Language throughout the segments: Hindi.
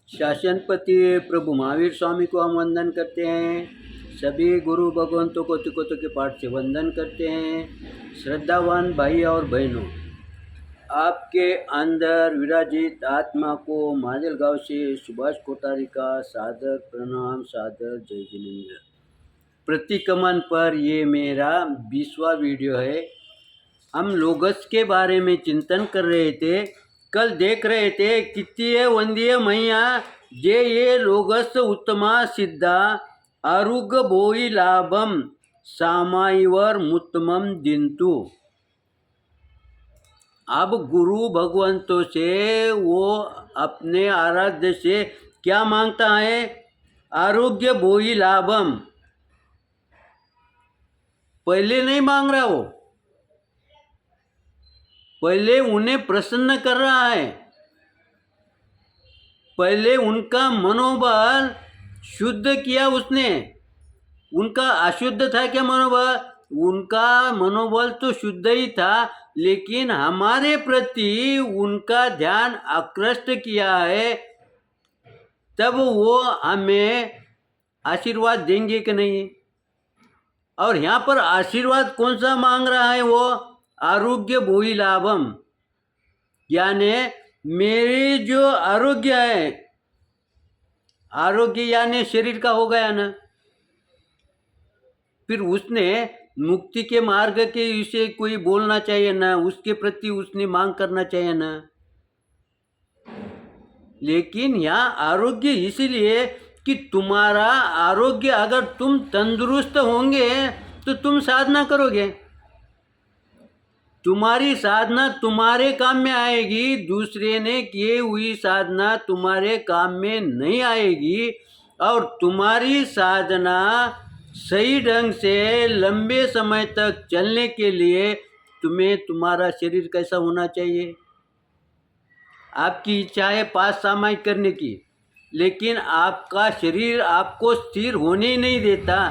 शासनपति प्रभु महावीर स्वामी को हम वंदन करते हैं। सभी गुरु भगवंतों को तिकोतों के पाठ से वंदन करते हैं। श्रद्धावान भाई और बहनों, आपके अंदर विराजित आत्मा को माजलगांव से सुभाष कोठारी का सादर प्रणाम, सादर जय जिनेन्द्र। प्रतिक्रमण पर ये मेरा 20वां वीडियो है। हम लोगस के बारे में चिंतन कर रहे थे। कल देख रहे थे कितीय वंदीय मैया जे ये लोगस उत्तमा सिद्धा आरुग्य भोई लाभम सामाईवर मुत्तमम दिंतु। अब गुरु भगवंतों से वो अपने आराध्य से क्या मांगता है? आरोग्य भोई लाभम। पहले नहीं मांग रहा, वो पहले उन्हें प्रसन्न कर रहा है। पहले उनका मनोबल शुद्ध किया उसने। उनका अशुद्ध था क्या मनोबल? उनका मनोबल तो शुद्ध ही था, लेकिन हमारे प्रति उनका ध्यान आकृष्ट किया है। तब वो हमें आशीर्वाद देंगे कि नहीं? और यहाँ पर आशीर्वाद कौन सा मांग रहा है? वो आरोग्य भोई लाभम, यानी मेरी जो आरोग्य है, आरोग्य यानी शरीर का हो गया ना, फिर उसने मुक्ति के मार्ग के विषय कोई बोलना चाहिए ना, उसके प्रति उसने मांग करना चाहिए ना। लेकिन यहाँ आरोग्य इसीलिए कि तुम्हारा आरोग्य, अगर तुम तंदुरुस्त होंगे तो तुम साधना करोगे। तुम्हारी साधना तुम्हारे काम में आएगी, दूसरे ने किए हुई साधना तुम्हारे काम में नहीं आएगी। और तुम्हारी साधना सही ढंग से लंबे समय तक चलने के लिए तुम्हें तुम्हारा शरीर कैसा होना चाहिए? आपकी इच्छा है 5 सामायिक करने की, लेकिन आपका शरीर आपको स्थिर होने ही नहीं देता,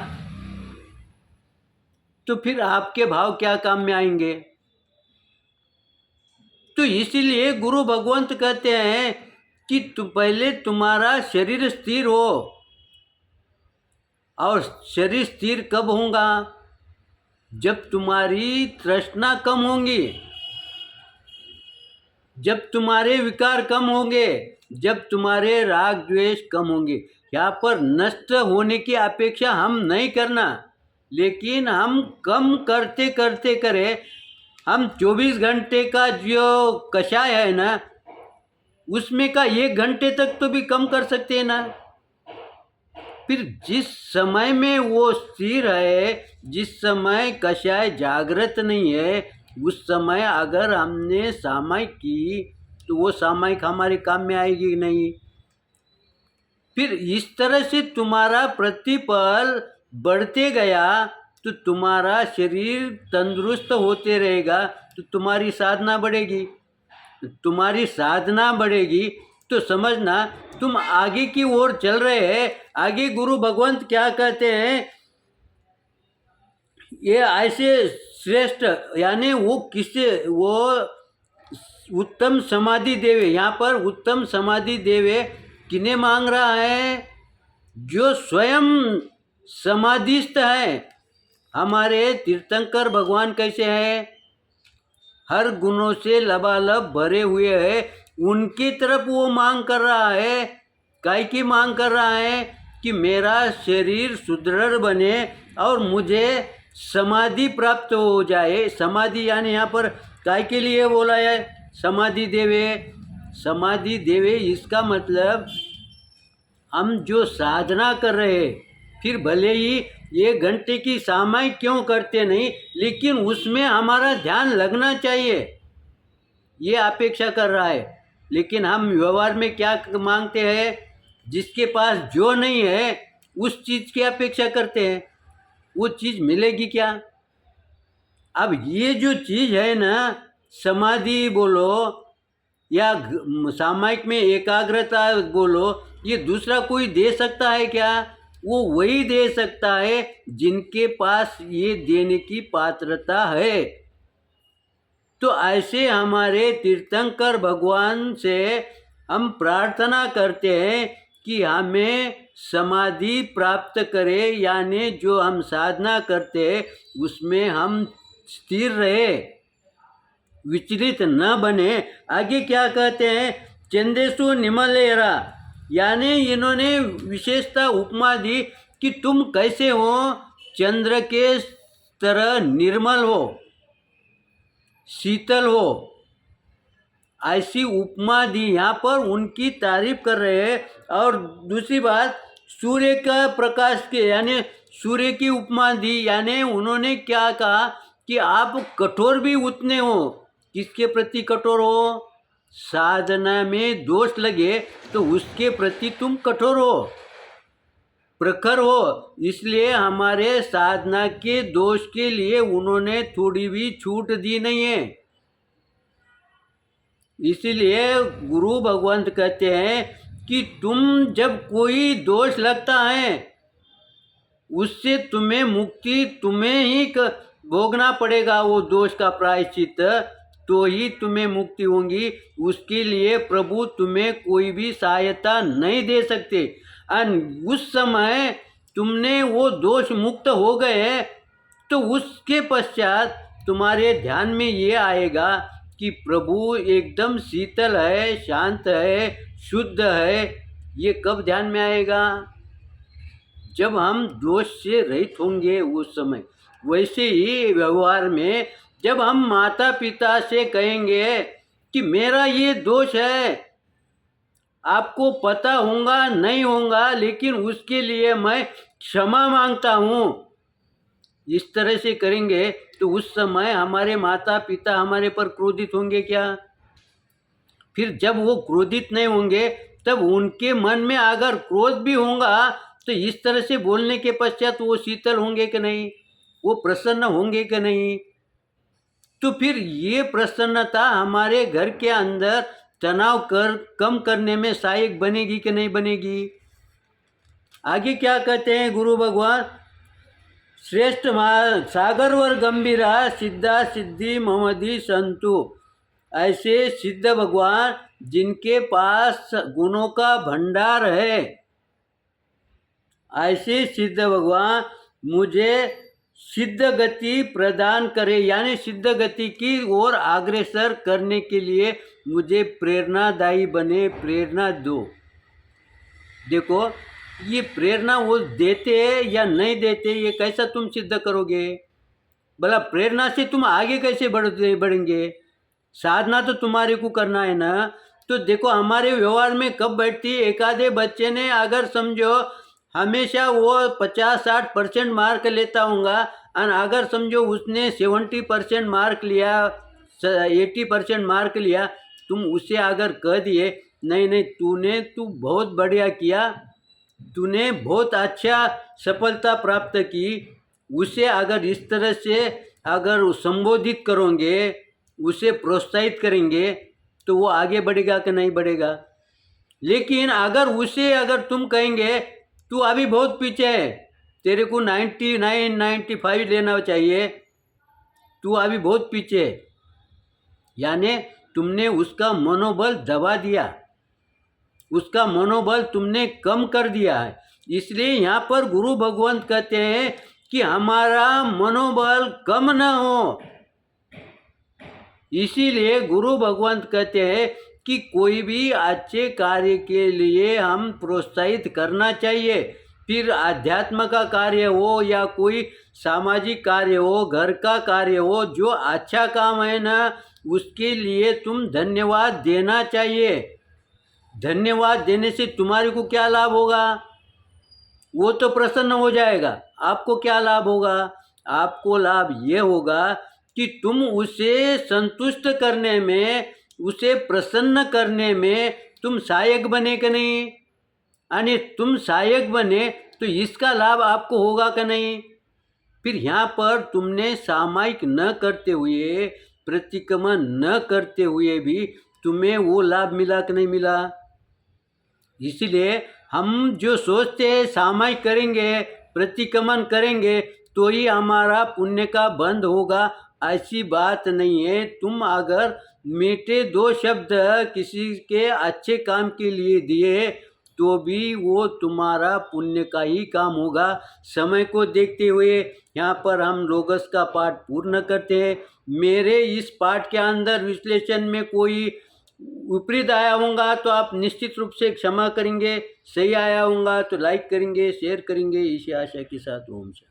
तो फिर आपके भाव क्या काम में आएंगे? तो इसीलिए गुरु भगवंत कहते हैं कि पहले तुम्हारा शरीर स्थिर हो। और शरीर स्थिर कब होगा? जब तुम्हारी तृष्णा कम होंगी, जब तुम्हारे विकार कम होंगे, जब तुम्हारे राग द्वेष कम होंगे। यहाँ पर नष्ट होने की अपेक्षा हम नहीं करना, लेकिन हम कम करते करते करें। हम 24 घंटे का जो कषाय है ना, उसमें का 1 घंटे तक तो भी कम कर सकते हैं ना। फिर जिस समय में वो स्थिर है, जिस समय कषाय जागृत नहीं है, उस समय अगर हमने सामायिक की तो वो सामायिक हमारे काम में आएगी नहीं। फिर इस तरह से तुम्हारा प्रतिपल बढ़ते गया तो तुम्हारा शरीर तंदुरुस्त होते रहेगा, तो तुम्हारी साधना बढ़ेगी। तुम्हारी साधना बढ़ेगी तो समझना तुम आगे की ओर चल रहे हैं। आगे गुरु भगवंत क्या कहते हैं? ये ऐसे श्रेष्ठ, यानी वो किससे, वो उत्तम समाधि देवे। यहाँ पर उत्तम समाधि देवे किन्हें मांग रहा है? जो स्वयं समाधिस्थ है। हमारे तीर्थंकर भगवान कैसे हैं? हर गुणों से लबालब भरे हुए है। उनकी तरफ वो मांग कर रहा है। काय की मांग कर रहा है? कि मेरा शरीर सुदृढ़ बने और मुझे समाधि प्राप्त हो जाए। समाधि यानी यहाँ पर काय के लिए बोला है? समाधि देवे। समाधि देवे इसका मतलब हम जो साधना कर रहे हैं, फिर भले ही 1 घंटे की सामायिक क्यों करते नहीं, लेकिन उसमें हमारा ध्यान लगना चाहिए, ये अपेक्षा कर रहा है। लेकिन हम व्यवहार में क्या मांगते हैं? जिसके पास जो नहीं है उस चीज़ की अपेक्षा करते हैं। वो चीज़ मिलेगी क्या? अब ये जो चीज़ है ना, समाधि बोलो या सामायिक में एकाग्रता बोलो, ये दूसरा कोई दे सकता है क्या? वो वही दे सकता है जिनके पास ये देने की पात्रता है। तो ऐसे हमारे तीर्थंकर भगवान से हम प्रार्थना करते हैं कि हमें समाधि प्राप्त करे, यानी जो हम साधना करते हैं उसमें हम स्थिर रहे, विचलित न बने। आगे क्या कहते हैं, चंदेशु निमलेरा, यानी इन्होंने विशेषता उपमा दी कि तुम कैसे हो, चंद्र के तरह निर्मल हो, शीतल हो, ऐसी उपमा दी। यहाँ पर उनकी तारीफ कर रहे हैं। और दूसरी बात, सूर्य का प्रकाश के, यानी सूर्य की उपमा दी, यानी उन्होंने क्या कहा कि आप कठोर भी उतने हो। किसके प्रति कठोर हो, साधना में दोष लगे तो उसके प्रति तुम कठोर हो, प्रखर हो। इसलिए हमारे साधना के दोष के लिए उन्होंने थोड़ी भी छूट दी नहीं है। इसीलिए गुरु भगवंत कहते हैं कि तुम जब कोई दोष लगता है उससे तुम्हें मुक्ति, तुम्हें ही भोगना पड़ेगा वो दोष का प्रायश्चित, तो ही तुम्हें मुक्ति होगी। उसके लिए प्रभु तुम्हें कोई भी सहायता नहीं दे सकते। और उस समय तुमने वो दोष मुक्त हो गए तो उसके पश्चात तुम्हारे ध्यान में ये आएगा कि प्रभु एकदम शीतल है, शांत है, शुद्ध है। ये कब ध्यान में आएगा, जब हम दोष से रहित होंगे उस समय। वैसे ही व्यवहार में जब हम माता पिता से कहेंगे कि मेरा ये दोष है, आपको पता होगा नहीं होगा, लेकिन उसके लिए मैं क्षमा मांगता हूँ, इस तरह से करेंगे तो उस समय हमारे माता पिता हमारे पर क्रोधित होंगे क्या? फिर जब वो क्रोधित नहीं होंगे तब उनके मन में अगर क्रोध भी होगा तो इस तरह से बोलने के पश्चात वो शीतल होंगे कि नहीं, वो प्रसन्न होंगे कि नहीं? तो फिर ये प्रसन्नता हमारे घर के अंदर तनाव कम करने में सहायक बनेगी कि नहीं बनेगी? आगे क्या कहते हैं गुरु भगवान, श्रेष्ठ सागरवर गंभीरा सिद्धा सिद्धि ममधि संतु। ऐसे सिद्ध भगवान जिनके पास गुणों का भंडार है, ऐसे सिद्ध भगवान मुझे सिद्ध गति प्रदान करे, यानी सिद्ध गति की ओर अग्रसर करने के लिए मुझे प्रेरणादायी बने, प्रेरणा दो। देखो ये प्रेरणा वो देते या नहीं देते, ये कैसा तुम सिद्ध करोगे? भला प्रेरणा से तुम आगे कैसे बढ़ेंगे? साधना तो तुम्हारे को करना है ना। तो देखो हमारे व्यवहार में कब बैठती है, एक आधे बच्चे ने अगर समझो हमेशा वो 50-60% मार्क लेता होगा, और अगर समझो उसने 70% मार्क लिया, 80% मार्क लिया, तुम उसे अगर कह दिए नहीं तू बहुत बढ़िया किया, तूने बहुत अच्छा सफलता प्राप्त की, उसे अगर इस तरह से अगर संबोधित करोगे, उसे प्रोत्साहित करेंगे तो वो आगे बढ़ेगा कि नहीं बढ़ेगा? लेकिन अगर तुम कहेंगे तू अभी बहुत पीछे है, तेरे को 99-95 लेना चाहिए, तू अभी बहुत पीछे है, यानी तुमने उसका मनोबल दबा दिया, उसका मनोबल तुमने कम कर दिया है। इसलिए यहाँ पर गुरु भगवंत कहते हैं कि हमारा मनोबल कम न हो। इसीलिए गुरु भगवंत कहते हैं कि कोई भी अच्छे कार्य के लिए हम प्रोत्साहित करना चाहिए। फिर आध्यात्म का कार्य हो या कोई सामाजिक कार्य हो, घर का कार्य हो, जो अच्छा काम है ना, उसके लिए तुम धन्यवाद देना चाहिए। धन्यवाद देने से तुम्हारे को क्या लाभ होगा? वो तो प्रसन्न हो जाएगा। आपको क्या लाभ होगा? आपको लाभ ये होगा कि तुम उसे संतुष्ट करने में, उसे प्रसन्न करने में तुम सहायक बने कि नहीं? यानी तुम सहायक बने तो इसका लाभ आपको होगा कि नहीं? फिर यहाँ पर तुमने सामायिक न करते हुए, प्रतिक्रमण न करते हुए भी तुम्हें वो लाभ मिला कि नहीं मिला? इसलिए हम जो सोचते हैं सामायिक करेंगे, प्रतिक्रमण करेंगे तो ही हमारा पुण्य का बंध होगा, ऐसी बात नहीं है। तुम अगर मीठे दो शब्द किसी के अच्छे काम के लिए दिए तो भी वो तुम्हारा पुण्य का ही काम होगा। समय को देखते हुए यहाँ पर हम लोगस का पाठ पूर्ण करते हैं। मेरे इस पाठ के अंदर विश्लेषण में कोई विपरीत आया होगा तो आप निश्चित रूप से क्षमा करेंगे, सही आया होगा तो लाइक करेंगे, शेयर करेंगे। इसी आशा के साथ ओम शांति।